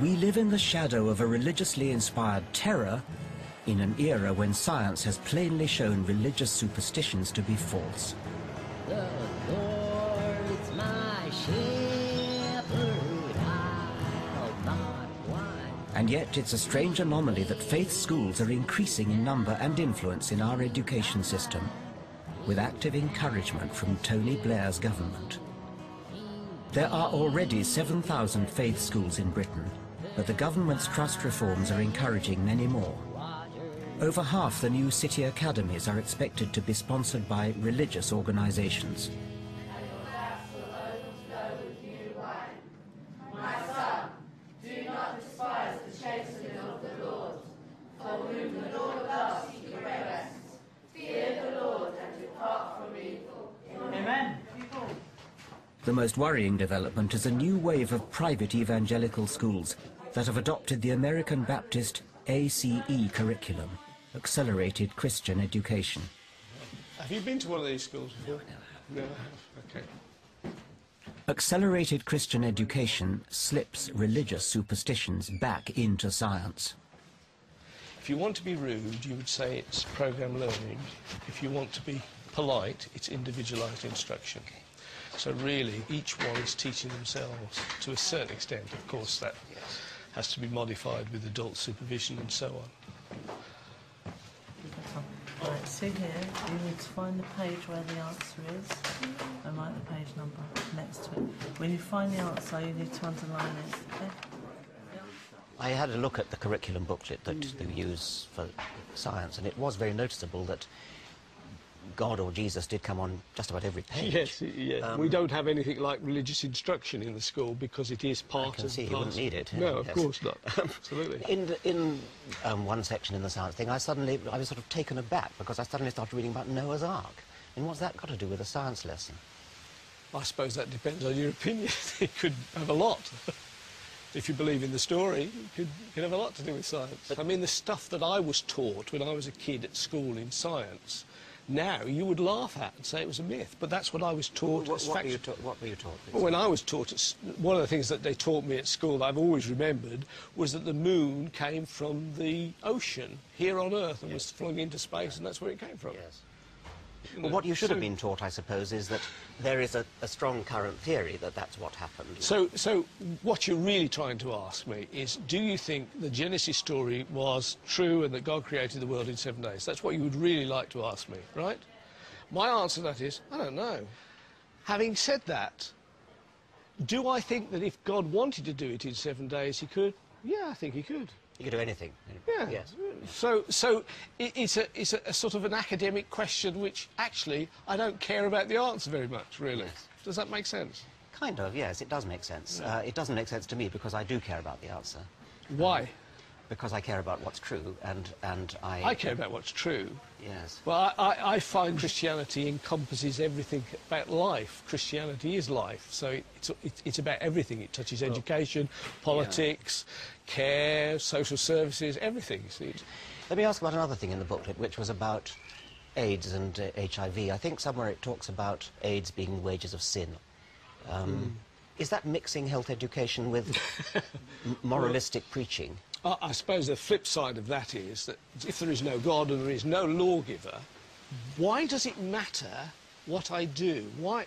We live in the shadow of a religiously inspired terror in an era when science has plainly shown religious superstitions to be false. The Lord's my shepherd, I'll not want. And yet it's a strange anomaly that faith schools are increasing in number and influence in our education system, with active encouragement from Tony Blair's government. There are already 7,000 faith schools in Britain, but the government's trust reforms are encouraging many more. Over half the new city academies are expected to be sponsored by religious organizations. My son, do not despise the chastening of the Lord, for whom the Lord loves he corrects. Fear the Lord and depart from evil. Amen. The most worrying development is a new wave of private evangelical schools that have adopted the American Baptist ACE curriculum, Accelerated Christian Education. Have you been to one of these schools before? No. Okay. Accelerated Christian Education slips religious superstitions back into science. If you want to be rude, you would say it's program learning. If you want to be polite, it's individualised instruction. So really, each one is teaching themselves to a certain extent. Of course, that has to be modified with adult supervision and so on. Right, see here, you need to find the page where the answer is and write the page number next to it. When you find the answer, you need to underline it, okay? I had a look at the curriculum booklet that we use for science, and it was very noticeable that God or Jesus did come on just about every page. Yes, yeah. We don't have anything like religious instruction in the school because it is part of... I can see you wouldn't need it. No, of course not. Absolutely. In one section in the science thing, I was sort of taken aback because I suddenly started reading about Noah's Ark. And what's that got to do with a science lesson? I suppose that depends on your opinion. It could have a lot. If you believe in the story, it could have a lot to do with science. But I mean, the stuff that I was taught when I was a kid at school in science, now you would laugh at and say it was a myth, but that's what I was taught. What were you taught? Well, when I was taught, one of the things that they taught me at school that I've always remembered was that the moon came from the ocean here on Earth and was flung into space, and that's where it came from. Yes. Well, what you should have been taught, I suppose, is that there is a strong current theory that that's what happened. So what you're really trying to ask me is, do you think the Genesis story was true and that God created the world in 7 days? That's what you would really like to ask me, right? My answer to that is, I don't know. Having said that, do I think that if God wanted to do it in 7 days, he could? Yeah, I think he could. He could do anything. Yeah. Yes. So it's a sort of an academic question which actually I don't care about the answer very much, really. Yes. Does that make sense? Kind of, yes, it does make sense. Yeah. It doesn't make sense to me because I do care about the answer. Why? Because I care about what's true, and I care about what's true. Yes. Well, I find Christianity encompasses everything about life. Christianity is life, so it's about everything. It touches education, politics, care, social services, everything. See? Let me ask about another thing in the booklet, which was about AIDS and HIV. I think somewhere it talks about AIDS being the wages of sin. Is that mixing health education with moralistic preaching? I suppose the flip side of that is that if there is no God and there is no lawgiver, why does it matter what I do? Why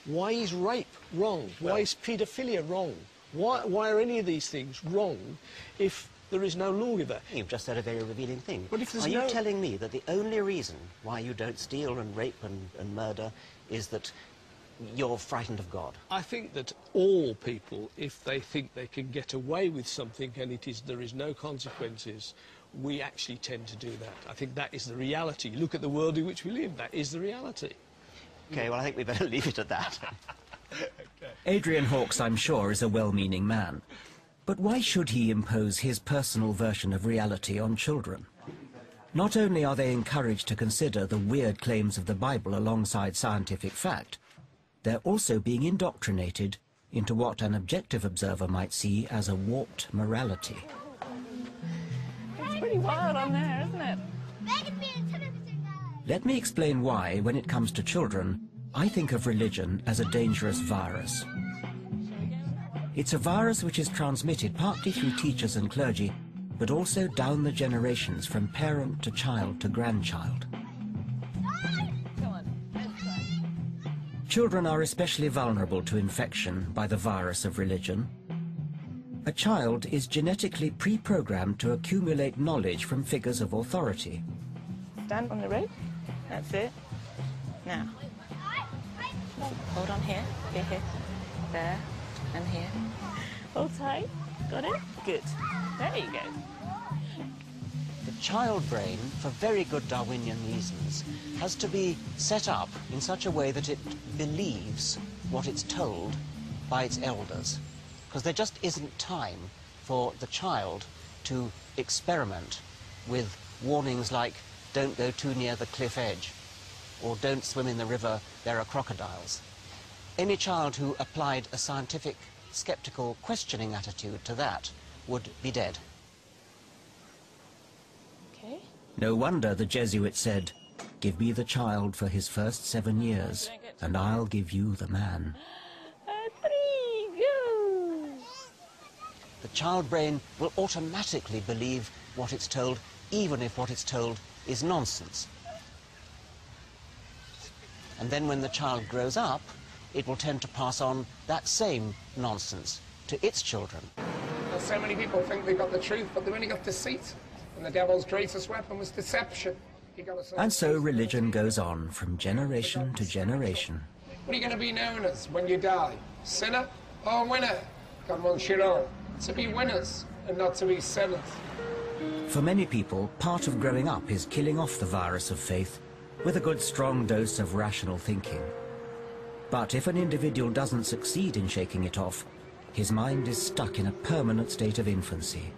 is rape wrong? Why is paedophilia wrong? Why are any of these things wrong if there is no lawgiver? You've just said a very revealing thing. But if there's Are you telling me that the only reason why you don't steal and rape and murder is that you're frightened of God? I think that all people, if they think they can get away with something and there is no consequences, we actually tend to do that. I think that is the reality. Look at the world in which we live. That is the reality. OK, well, I think we better leave it at that. Okay. Adrian Hawkes, I'm sure, is a well-meaning man. But why should he impose his personal version of reality on children? Not only are they encouraged to consider the weird claims of the Bible alongside scientific fact, they're also being indoctrinated into what an objective observer might see as a warped morality. It's pretty wild on there, isn't it? Let me explain why, when it comes to children, I think of religion as a dangerous virus. It's a virus which is transmitted partly through teachers and clergy, but also down the generations from parent to child to grandchild. Children are especially vulnerable to infection by the virus of religion. A child is genetically pre-programmed to accumulate knowledge from figures of authority. Stand on the rope. That's it. Now. Hold on here. Here. There. And here. Hold tight. Got it? Good. There you go. The child brain, for very good Darwinian reasons, has to be set up in such a way that it believes what it's told by its elders. Because there just isn't time for the child to experiment with warnings like, don't go too near the cliff edge, or don't swim in the river, there are crocodiles. Any child who applied a scientific, skeptical, questioning attitude to that would be dead. Okay. No wonder the Jesuit said, "Give me the child for his first 7 years, and I'll give you the man." 3, go! The child brain will automatically believe what it's told, even if what it's told is nonsense. And then when the child grows up, it will tend to pass on that same nonsense to its children. Well, so many people think they've got the truth, but they've only got deceit. And the devil's greatest weapon was deception. And so religion goes on from generation to generation. What are you going to be known as when you die? Sinner or winner? God wants you all to be winners and not to be sinners. For many people, part of growing up is killing off the virus of faith with a good strong dose of rational thinking. But if an individual doesn't succeed in shaking it off, his mind is stuck in a permanent state of infancy,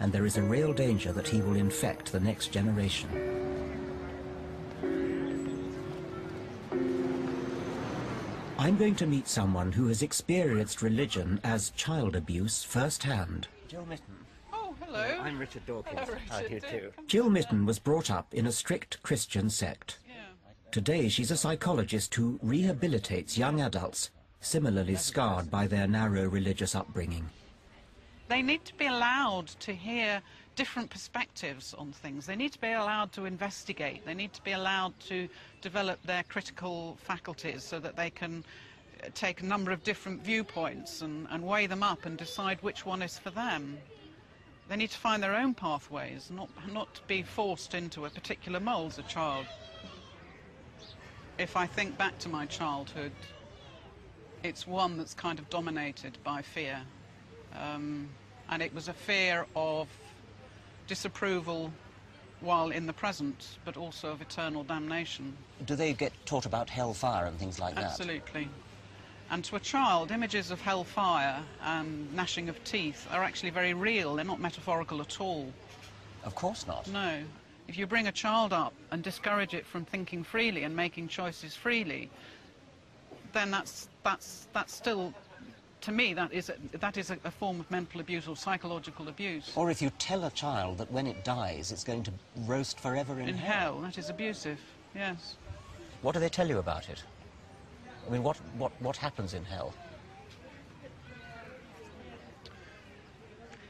and there is a real danger that he will infect the next generation. I'm going to meet someone who has experienced religion as child abuse firsthand. Jill Mitten. Oh, hello. I'm Richard Dawkins. Hello, Richard. How do you do? Jill Mitten was brought up in a strict Christian sect. Yeah. Today she's a psychologist who rehabilitates young adults similarly scarred by their narrow religious upbringing. They need to be allowed to hear different perspectives on things. They need to be allowed to investigate. They need to be allowed to develop their critical faculties so that they can take a number of different viewpoints and weigh them up and decide which one is for them. They need to find their own pathways, not be forced into a particular mould as a child. If I think back to my childhood, it's one that's kind of dominated by fear. And it was a fear of disapproval while in the present, but also of eternal damnation. Do they get taught about hellfire and things like that? Absolutely. And to a child, images of hellfire and gnashing of teeth are actually very real. They're not metaphorical at all. Of course not. No. If you bring a child up and discourage it from thinking freely and making choices freely, then that's still, to me, that is a form of mental abuse or psychological abuse. Or if you tell a child that when it dies it's going to roast forever in hell. That is abusive, yes. What do they tell you about it? I mean, what happens in hell?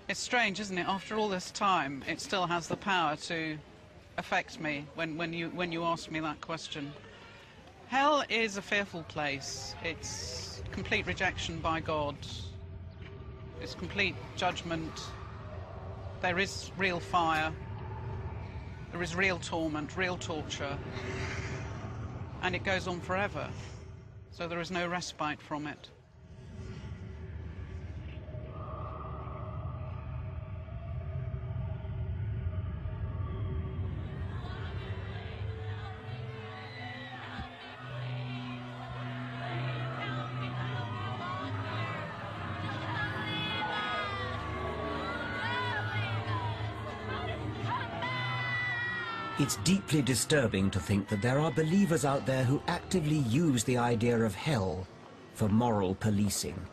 It's strange, isn't it? After all this time, it still has the power to affect me when you ask me that question. Hell is a fearful place. It's complete rejection by God. It's complete judgment. There is real fire. There is real torment, real torture. And it goes on forever. So there is no respite from it. It's deeply disturbing to think that there are believers out there who actively use the idea of hell for moral policing.